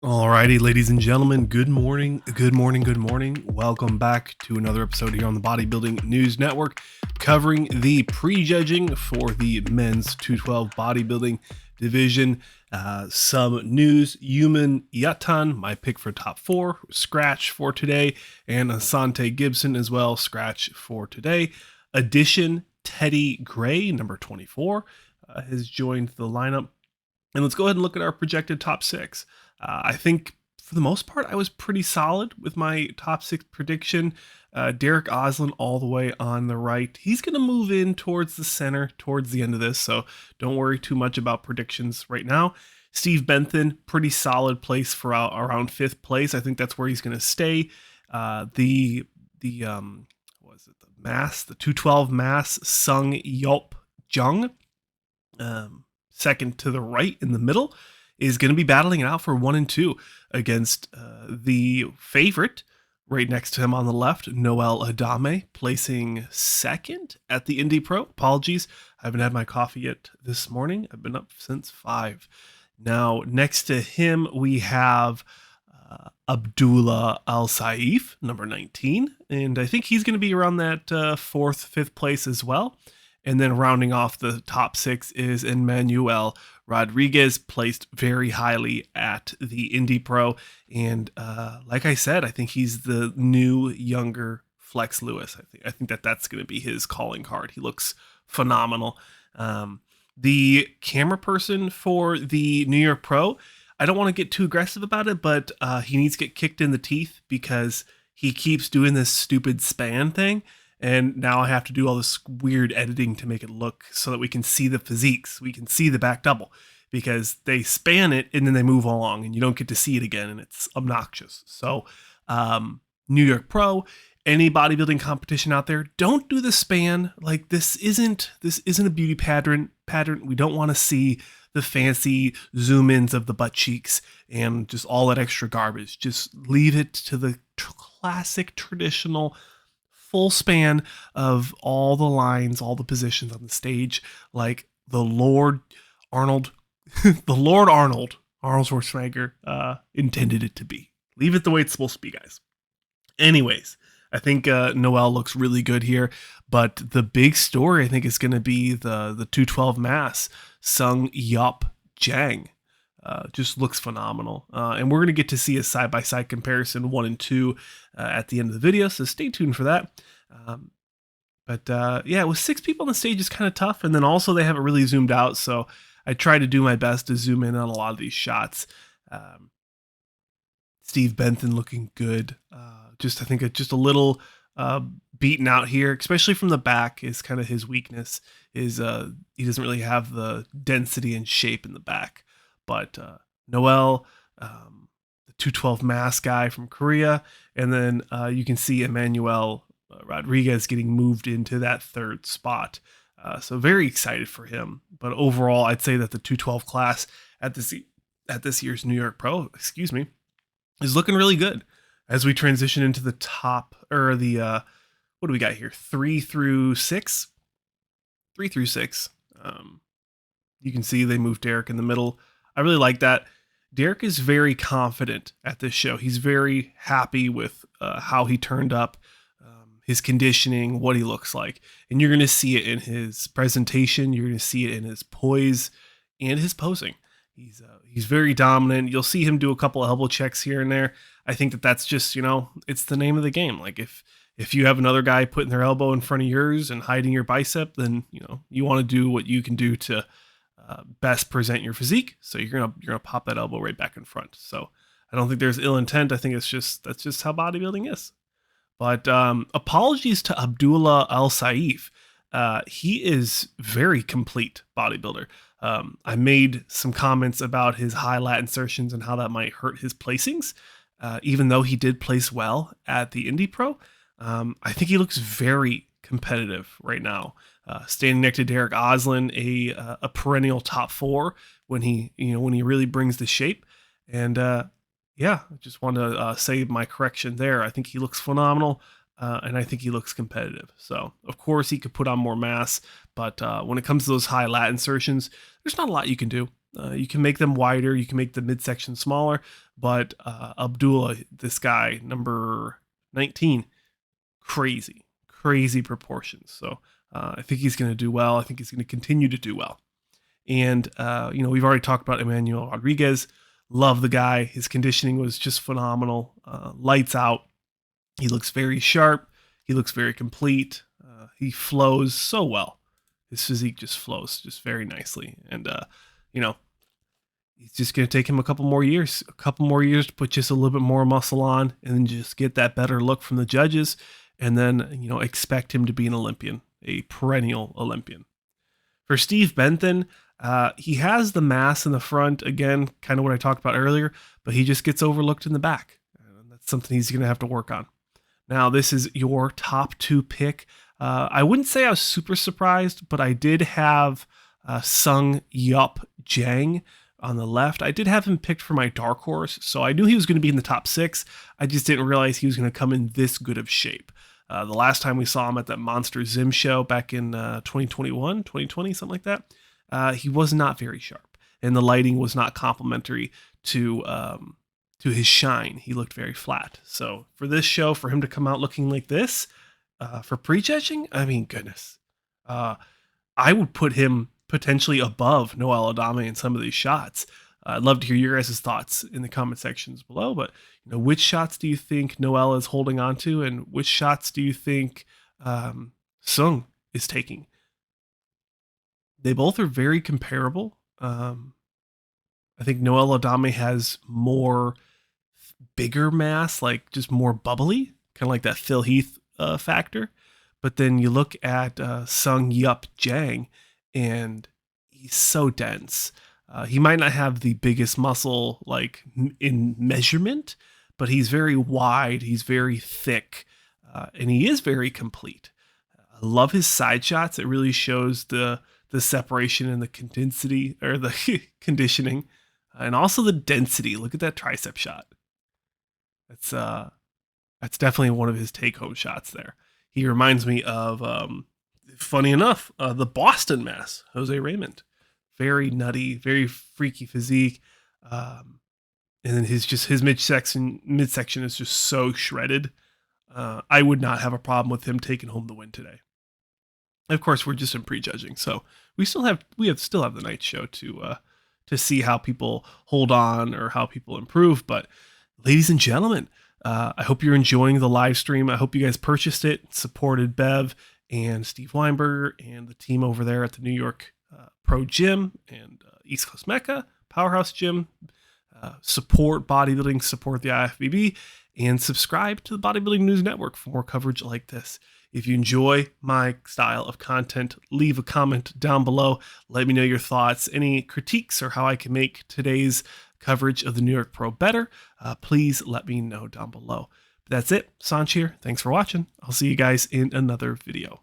Alrighty, ladies and gentlemen, good morning, good morning, good morning. Welcome back to another episode here on the Bodybuilding News Network, covering the prejudging for the men's 212 bodybuilding division. Some news: Yuman, Eaton, my pick for top 4, scratch for today, and Asante Gibson as well, scratch for today. Addition: Teddy Gray, number 24, has joined the lineup. And let's go ahead and look at our projected top 6. I think for the most part, I was pretty solid with my top 6 prediction. Derik Oslan all the way on the right. He's going to move in towards the center towards the end of this, so don't worry too much about predictions right now. Steve Benthin, pretty solid place for around 5th place. I think that's where he's going to stay. The 212 mass sung Yeop Jang, second to the right in the middle, is going to be battling it out for 1 and 2 against the favorite right next to him on the left, Noel Adame, placing 2nd at the Indy Pro. Apologies, I haven't had my coffee yet this morning. I've been up since 5. Now, next to him, we have Abdullah Alsaif, number 19, and I think he's going to be around that 4th, 5th place as well. And then rounding off the top 6 is Enmanuel Rodriguez, placed very highly at the Indy Pro. And like I said, I think he's the new, younger Flex Lewis. I think that's going to be his calling card. He looks phenomenal. The camera person for the New York Pro, I don't want to get too aggressive about it, but he needs to get kicked in the teeth because he keeps doing this stupid span thing. And now I have to do all this weird editing to make it look so that we can see the physiques. We can see the back double because they span it and then they move along and you don't get to see it again and it's obnoxious. So New York Pro, any bodybuilding competition out there, don't do the span. Like this isn't a beauty pattern. We don't want to see the fancy zoom ins of the butt cheeks and just all that extra garbage. Just leave it to the classic traditional full span of all the lines, all the positions on the stage, like the Lord Arnold, Arnold Schwarzenegger intended it to be. Leave it the way it's supposed to be, guys. Anyways, I think Noel looks really good here, but the big story I think is going to be the 212 mass sung Yeop Jang. Just looks phenomenal. And we're going to get to see a side-by-side comparison 1 and 2 at the end of the video, so stay tuned for that. Yeah, with 6 people on the stage is kind of tough, and then also they haven't really zoomed out, so I try to do my best to zoom in on a lot of these shots. Steve Benthin looking good. I think just a little beaten out here, especially from the back is kind of his weakness. He doesn't really have the density and shape in the back. But Noel, the 212 mass guy from Korea, and then you can see Enmanuel Rodriguez getting moved into that 3rd spot. So very excited for him. But overall, I'd say that the 212 class at this year's New York Pro, is looking really good as we transition into the top, or the what do we got here? 3 through 6. 3 through 6. You can see they moved Derik in the middle. I really like that. Derik is very confident at this show. He's very happy with how he turned up, his conditioning, what he looks like. And you're going to see it in his presentation. You're going to see it in his poise and his posing. He's very dominant. You'll see him do a couple of elbow checks here and there. I think that's just, it's the name of the game. Like if you have another guy putting their elbow in front of yours and hiding your bicep, then, you want to do what you can do to best present your physique. So you're gonna pop that elbow right back in front. So I don't think there's ill intent. I think that's just how bodybuilding is. But apologies to Abdullah Alsaif. He is very complete bodybuilder. I made some comments about his high lat insertions and how that might hurt his placings. Even though he did place well at the Indy Pro, I think he looks very competitive right now. Standing next to Derik Oslan, a perennial top 4 when he really brings the shape. And I just want to say my correction there. I think he looks phenomenal, and I think he looks competitive. So of course he could put on more mass, but when it comes to those high lat insertions, there's not a lot you can do. You can make them wider, you can make the midsection smaller, but Abdullah, this guy, number 19, crazy proportions. So I think he's going to do well. I think he's going to continue to do well. And, we've already talked about Enmanuel Rodriguez. Love the guy. His conditioning was just phenomenal. Lights out. He looks very sharp. He looks very complete. He flows so well. His physique just flows just very nicely. And, it's just going to take him a couple more years to put just a little bit more muscle on and then just get that better look from the judges. And then, expect him to be an Olympian, a perennial Olympian. For Steve Benthin, he has the mass in the front, again, kind of what I talked about earlier, but he just gets overlooked in the back. That's something he's going to have to work on. Now, this is your top 2 pick. I wouldn't say I was super surprised, but I did have Yeop Jang on the left. I did have him picked for my dark horse, so I knew he was going to be in the top 6. I just didn't realize he was going to come in this good of shape. The last time we saw him at that Monster Zim show back in 2021, 2020, something like that, he was not very sharp, and the lighting was not complementary to his shine. He looked very flat. So for this show, for him to come out looking like this, for prejudging, I mean, goodness, I would put him potentially above Noel Adame in some of these shots. I'd love to hear your guys' thoughts in the comment sections below, but which shots do you think Noel is holding on to, and which shots do you think Sung is taking? They both are very comparable. I think Noel Adame has more bigger mass, like just more bubbly, kind of like that Phil Heath factor. But then you look at Sung Yeop Jang, and he's so dense. He might not have the biggest muscle like in measurement, but he's very wide, he's very thick, and he is very complete. I love his side shots. It really shows the separation and the condensity, or the conditioning, and also the density. Look at that tricep shot. That's definitely one of his take-home shots there. He reminds me of, funny enough, the Boston Mass, Jose Raymond. Very nutty, very freaky physique. And then his midsection is just so shredded. I would not have a problem with him taking home the win today. Of course, we're just in prejudging, so we still have the night show to see how people hold on or how people improve. But ladies and gentlemen, I hope you're enjoying the live stream. I hope you guys purchased it, supported Bev and Steve Weinberger and the team over there at the New York Pro Gym and East Coast Mecca, Powerhouse Gym. Support bodybuilding, support the IFBB, and subscribe to the Bodybuilding News Network for more coverage like this. If you enjoy my style of content, leave a comment down below. Let me know your thoughts, any critiques, or how I can make today's coverage of the New York Pro better. Please let me know down below. But that's it. Saunch here. Thanks for watching. I'll see you guys in another video.